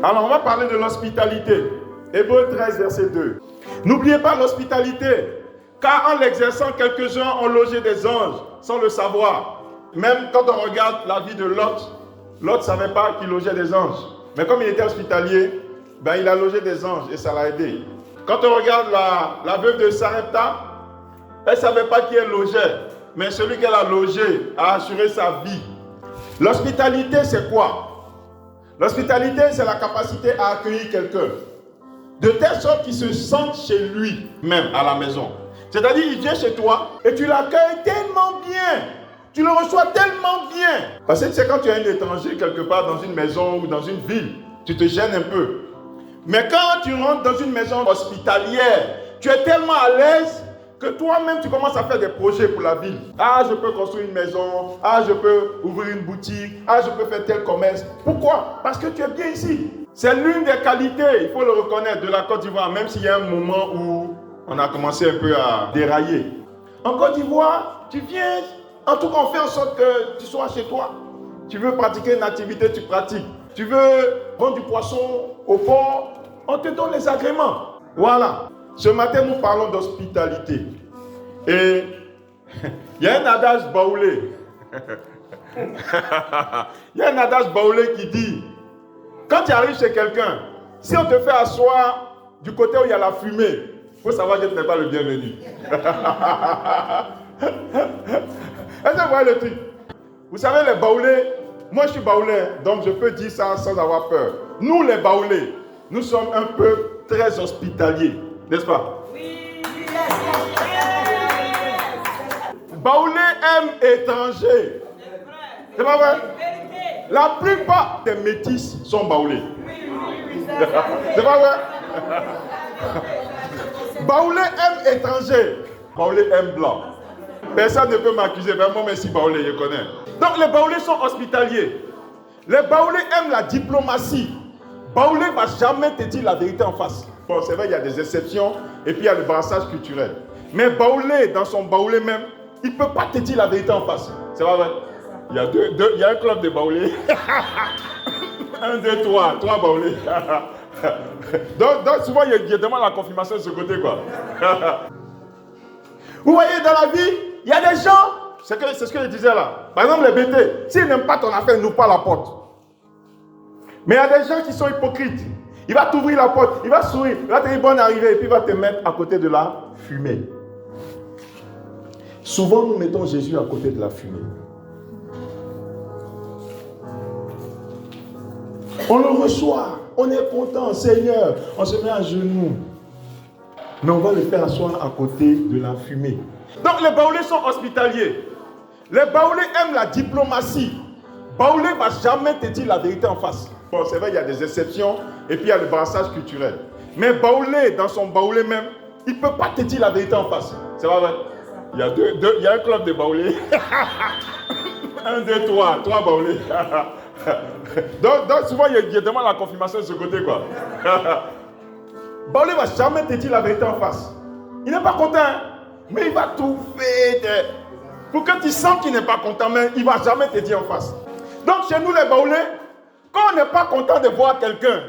Alors, on va parler de l'hospitalité. Hébreux 13, verset 2. N'oubliez pas l'hospitalité, car en l'exerçant, quelques-uns ont logé des anges sans le savoir. Même quand on regarde la vie de Lot, Lot ne savait pas qu'il logeait des anges. Mais comme il était hospitalier, il a logé des anges et ça l'a aidé. Quand on regarde la veuve de Sarepta, elle ne savait pas qui elle logeait, mais celui qu'elle a logé a assuré sa vie. L'hospitalité, c'est quoi? L'hospitalité, c'est la capacité à accueillir quelqu'un, de telle sorte qu'il se sente chez lui, même à la maison. C'est-à-dire, il vient chez toi et tu l'accueilles tellement bien. Tu le reçois tellement bien. Parce que c'est quand tu as un étranger quelque part dans une maison ou dans une ville, tu te gênes un peu. Mais quand tu rentres dans une maison hospitalière, tu es tellement à l'aise que toi-même tu commences à faire des projets pour la ville. Ah, je peux construire une maison. Ah, je peux ouvrir une boutique. Ah, je peux faire tel commerce. Pourquoi? Parce que tu es bien ici. C'est l'une des qualités, il faut le reconnaître, de la Côte d'Ivoire, même s'il y a un moment où on a commencé un peu à dérailler. En Côte d'Ivoire, tu viens, en tout cas on fait en sorte que tu sois chez toi. Tu veux pratiquer une activité, tu pratiques. Tu veux vendre du poisson au port, on te donne les agréments. Voilà. Ce matin, nous parlons d'hospitalité. Et il y a un adage baoulé. Il y a un adage baoulé qui dit, quand tu arrives chez quelqu'un, si on te fait asseoir du côté où il y a la fumée, il faut savoir que tu n'es pas le bienvenu. Est-ce que vous voyez le truc? Vous savez, les baoulés, moi je suis baoulé, donc je peux dire ça sans avoir peur. Nous les baoulés, nous sommes un peu très hospitaliers, n'est-ce pas? Oui. Baoulé aime étranger. C'est pas vrai? La plupart des métis sont baoulés. C'est pas vrai? Baoulé aime étranger. Baoulé aime blanc. Personne ne peut m'accuser, mais moi aussi baoulé, je connais. Donc les baoulés sont hospitaliers. Les baoulés aiment la diplomatie. Baoulé ne va jamais te dire la vérité en face. Bon, c'est vrai, il y a des exceptions, et puis il y a le brassage culturel. Mais baoulé, dans son baoulé même, il ne peut pas te dire la vérité en face. C'est pas vrai? Il y a un club de baoulés. 1, 2, 3 baoulés. donc souvent, il y a demande la confirmation de ce côté, quoi. Vous voyez, dans la vie, il y a des gens, c'est ce que je disais là. Par exemple, les BT, s'ils n'aiment pas ton affaire, ils n'ouvrent pas la porte. Mais il y a des gens qui sont hypocrites. Il va t'ouvrir la porte, il va sourire, il va te dire bonne arrivée, et puis il va te mettre à côté de la fumée. Souvent, nous mettons Jésus à côté de la fumée. On le reçoit, on est content, Seigneur, on se met à genoux. Mais on va le faire asseoir à côté de la fumée. Donc les baoulés sont hospitaliers. Les baoulés aiment la diplomatie. Baoulé ne va jamais te dire la vérité en face. Bon, c'est vrai, il y a des exceptions, et puis il y a le brassage culturel. Mais baoulé, dans son baoulé même, il ne peut pas te dire la vérité en face. C'est pas vrai? Il y a un club de baoulés. 1, 2, 3 baoulés. donc souvent, il y a demande la confirmation de ce côté, quoi. Baoulé ne va jamais te dire la vérité en face. Il n'est pas content, mais il va trouver pour que tu sens qu'il n'est pas content, mais il ne va jamais te dire en face. Donc chez nous les baoulés, quand on n'est pas content de voir quelqu'un,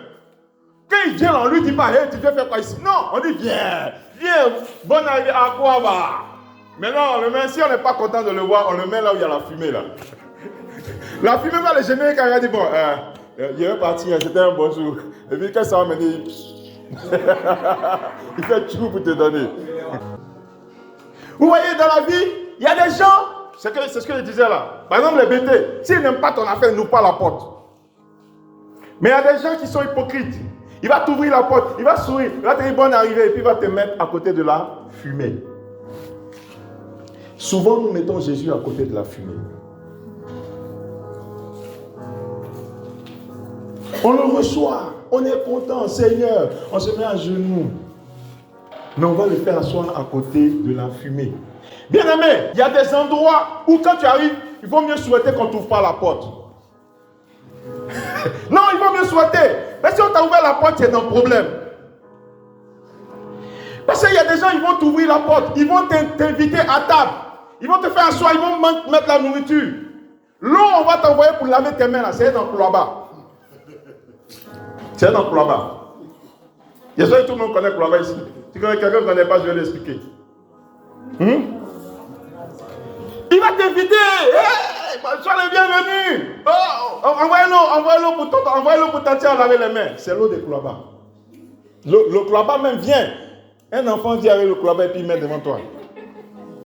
quand il vient, on lui dit pas, hey, tu veux faire quoi ici? Non, on dit viens, bonne arrivée, à quoi va? Maintenant, on le met, si on n'est pas content de le voir, on le met là où il y a la fumée là. La fumée va le gêner quand il va dire bon, il est parti, c'était un bon jour. Et puis quand ça va mener, il fait tout pour te donner. Vous voyez, dans la vie, il y a des gens, c'est ce que je disais là. Par exemple, les BT, s'ils n'aiment pas ton affaire, ils n'ouvrent pas la porte. Mais il y a des gens qui sont hypocrites. Il va t'ouvrir la porte, il va sourire, il va te dire bonne arrivée, et puis il va te mettre à côté de la fumée. Souvent, nous mettons Jésus à côté de la fumée. On le reçoit, on est content, Seigneur, on se met à genoux. Mais on va le faire asseoir à côté de la fumée. Bien aimé, il y a des endroits où quand tu arrives, il vaut mieux souhaiter qu'on ne t'ouvre pas la porte. Non, il vaut mieux souhaiter. Mais si on t'a ouvert la porte, il y a un problème. Parce qu'il y a des gens, ils vont t'ouvrir la porte, ils vont t'inviter à table, ils vont te faire asseoir, ils vont mettre la nourriture. L'eau, on va t'envoyer pour laver tes mains là, c'est dans le couloir bas. C'est un cloaba. J'espère que tout le monde connaît cloaba ici. Si quelqu'un ne connaît pas, je vais l'expliquer. Il va t'inviter. Hey, sois le bienvenu. Oh, envoyez-le pour t'attirer à laver les mains. C'est l'eau de cloaba. Le cloaba même vient. Un enfant vient avec le cloaba et puis il met devant toi.